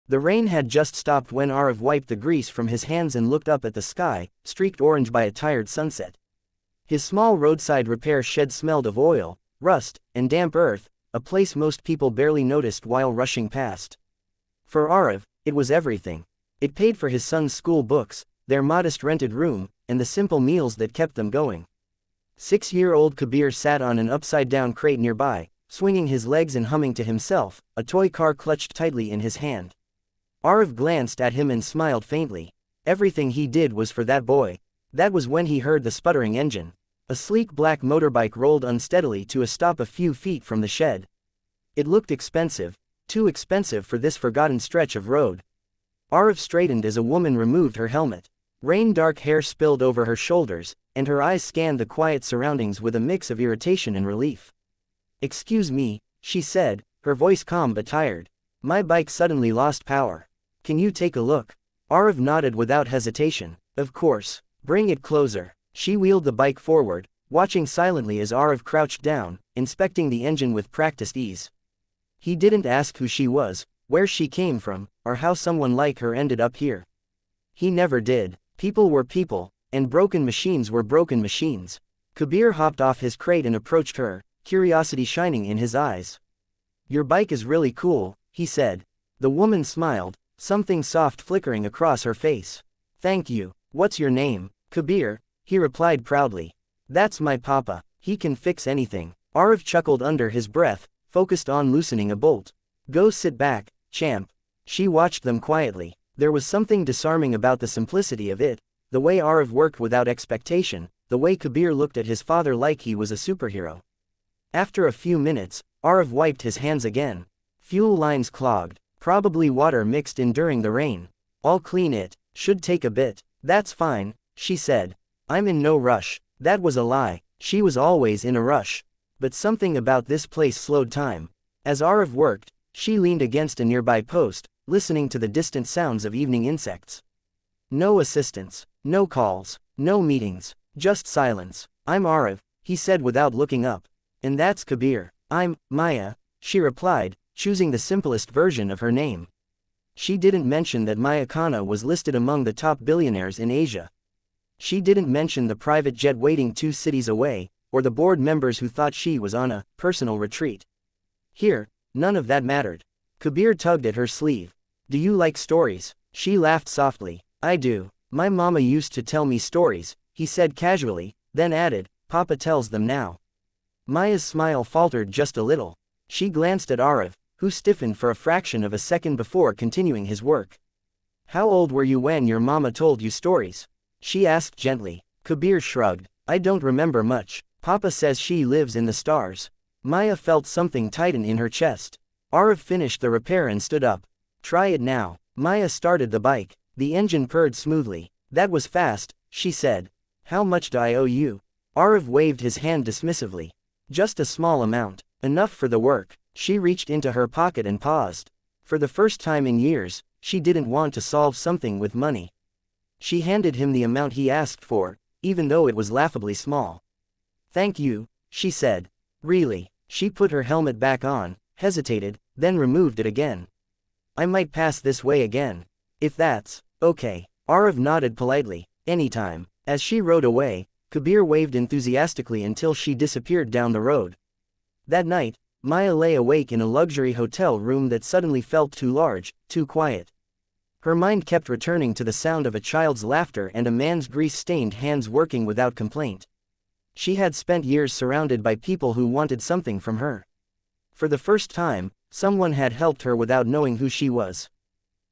The rain had just stopped when Arav wiped the grease from his hands and looked up at the sky, streaked orange by a tired sunset. His small roadside repair shed smelled of oil, rust, and damp earth, a place most people barely noticed while rushing past. For Arav, it was everything. It paid for his son's school books, their modest rented room, and the simple meals that kept them going. 6-year-old Kabir sat on an upside-down crate nearby, swinging his legs and humming to himself, a toy car clutched tightly in his hand. Arav glanced at him and smiled faintly. Everything he did was for that boy. That was when he heard the sputtering engine. A sleek black motorbike rolled unsteadily to a stop a few feet from the shed. It looked expensive, too expensive for this forgotten stretch of road. Arav straightened as a woman removed her helmet. Rain-dark hair spilled over her shoulders, and her eyes scanned the quiet surroundings with a mix of irritation and relief. "Excuse me," she said, her voice calm but tired. "My bike suddenly lost power. Can you take a look?" Arav nodded without hesitation. "Of course. Bring it closer." She wheeled the bike forward, watching silently as Arav crouched down, inspecting the engine with practiced ease. He didn't ask who she was, where she came from, or how someone like her ended up here. He never did. People were people, and broken machines were broken machines. Kabir hopped off his crate and approached her, curiosity shining in his eyes. "Your bike is really cool," he said. The woman smiled, something soft flickering across her face. "Thank you. What's your name?" "Kabir," he replied proudly. "That's my papa. He can fix anything." Arav chuckled under his breath, focused on loosening a bolt. "Go sit back, champ." She watched them quietly. There was something disarming about the simplicity of it, the way Arav worked without expectation, the way Kabir looked at his father like he was a superhero. After a few minutes, Arav wiped his hands again. Fuel lines clogged, probably water mixed in during the rain. "I'll clean it, should take a bit." "That's fine," she said. "I'm in no rush." That was a lie, she was always in a rush. But something about this place slowed time. As Arav worked, she leaned against a nearby post, listening to the distant sounds of evening insects. No assistants, no calls, no meetings, just silence. "I'm Arav," he said without looking up. "And that's Kabir." "I'm Maya," she replied, choosing the simplest version of her name. She didn't mention that Maya Khanna was listed among the top billionaires in Asia. She didn't mention the private jet waiting 2 cities away, or the board members who thought she was on a personal retreat. Here, none of that mattered. Kabir tugged at her sleeve. "Do you like stories?" She laughed softly. "I do. My mama used to tell me stories," he said casually, then added, "Papa tells them now." Maya's smile faltered just a little. She glanced at Arav, who stiffened for a fraction of a second before continuing his work. "How old were you when your mama told you stories?" she asked gently. Kabir shrugged. "I don't remember much. Papa says she lives in the stars." Maya felt something tighten in her chest. Arav finished the repair and stood up. "Try it now." Maya started the bike. The engine purred smoothly. "That was fast," she said. "How much do I owe you?" Arav waved his hand dismissively. "Just a small amount. Enough for the work." She reached into her pocket and paused. For the first time in years, she didn't want to solve something with money. She handed him the amount he asked for, even though it was laughably small. "Thank you," she said. "Really?" She put her helmet back on, hesitated, then removed it again. "I might pass this way again. If that's okay." Arav nodded politely. "Anytime." As she rode away, Kabir waved enthusiastically until she disappeared down the road. That night, Maya lay awake in a luxury hotel room that suddenly felt too large, too quiet. Her mind kept returning to the sound of a child's laughter and a man's grease-stained hands working without complaint. She had spent years surrounded by people who wanted something from her. For the first time, someone had helped her without knowing who she was.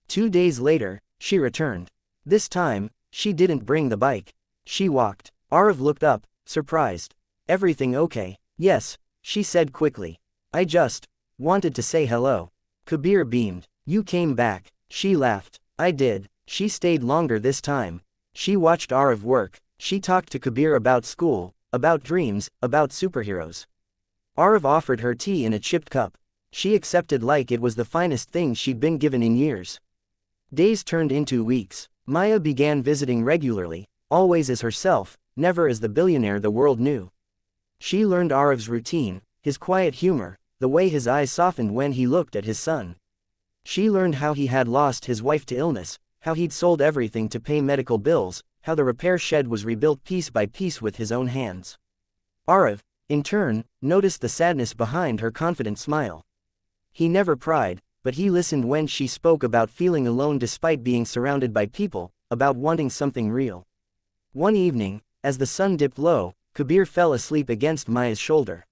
2 days later, she returned. This time, she didn't bring the bike. She walked. Arav looked up, surprised. "Everything okay?" "Yes," she said quickly. "I just wanted to say hello." Kabir beamed. "You came back." She laughed. "I did." She stayed longer this time. She watched Arav work. She talked to Kabir about school, about dreams, about superheroes. Arav offered her tea in a chipped cup. She accepted like it was the finest thing she'd been given in years. Days turned into weeks. Maya began visiting regularly, always as herself, never as the billionaire the world knew. She learned Arav's routine, his quiet humor, the way his eyes softened when he looked at his son. She learned how he had lost his wife to illness, how he'd sold everything to pay medical bills, how the repair shed was rebuilt piece by piece with his own hands. Arav, in turn, noticed the sadness behind her confident smile. He never pried, but he listened when she spoke about feeling alone despite being surrounded by people, about wanting something real. One evening, as the sun dipped low, Kabir fell asleep against Maya's shoulder.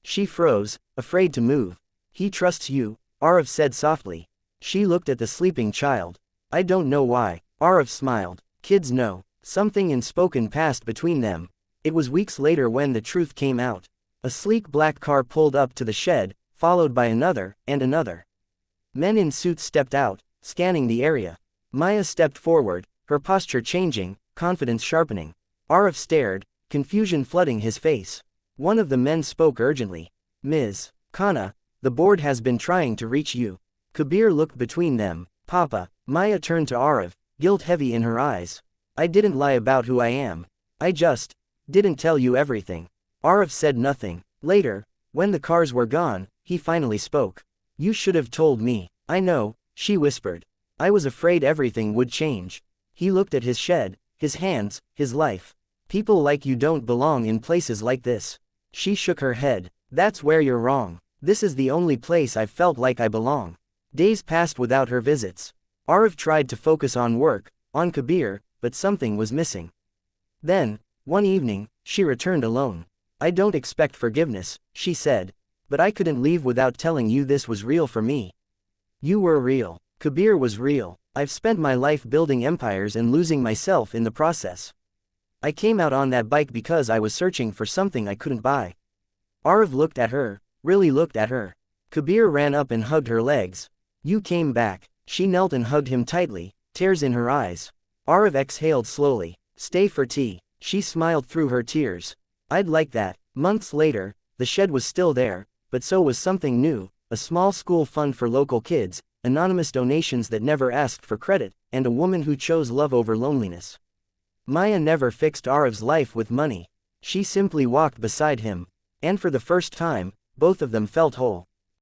She froze, afraid to move. "He trusts you," Arav said softly. She looked at the sleeping child. "I don't know why." Arav smiled. "Kids know." Something unspoken passed between them. It was weeks later when the truth came out. A sleek black car pulled up to the shed, followed by another, and another. Men in suits stepped out, scanning the area. Maya stepped forward, her posture changing, confidence sharpening. Arav stared, confusion flooding his face. One of the men spoke urgently. "Ms. Khanna, the board has been trying to reach you." Kabir looked between them. "Papa." Maya turned to Arav, guilt heavy in her eyes. "I didn't lie about who I am. I just didn't tell you everything." Arav said nothing. Later, when the cars were gone, he finally spoke. "You should have told me." "I know," she whispered. "I was afraid everything would change." He looked at his shed, his hands, his life. "People like you don't belong in places like this." She shook her head. "That's where you're wrong. This is the only place I've felt like I belong." Days passed without her visits. Arav tried to focus on work, on Kabir, but something was missing. Then, one evening, she returned alone. "I don't expect forgiveness," she said. "But I couldn't leave without telling you this was real for me." "You were real." Kabir was real. "I've spent my life building empires and losing myself in the process. I came out on that bike because I was searching for something I couldn't buy." Arav looked at her, really looked at her. Kabir ran up and hugged her legs. "You came back." She knelt and hugged him tightly, tears in her eyes. Arav exhaled slowly. "Stay for tea." She smiled through her tears. "I'd like that." Months later, the shed was still there, but so was something new, a small school fund for local kids, anonymous donations that never asked for credit, and a woman who chose love over loneliness. Maya never fixed Arav's life with money. She simply walked beside him. And for the first time, both of them felt whole.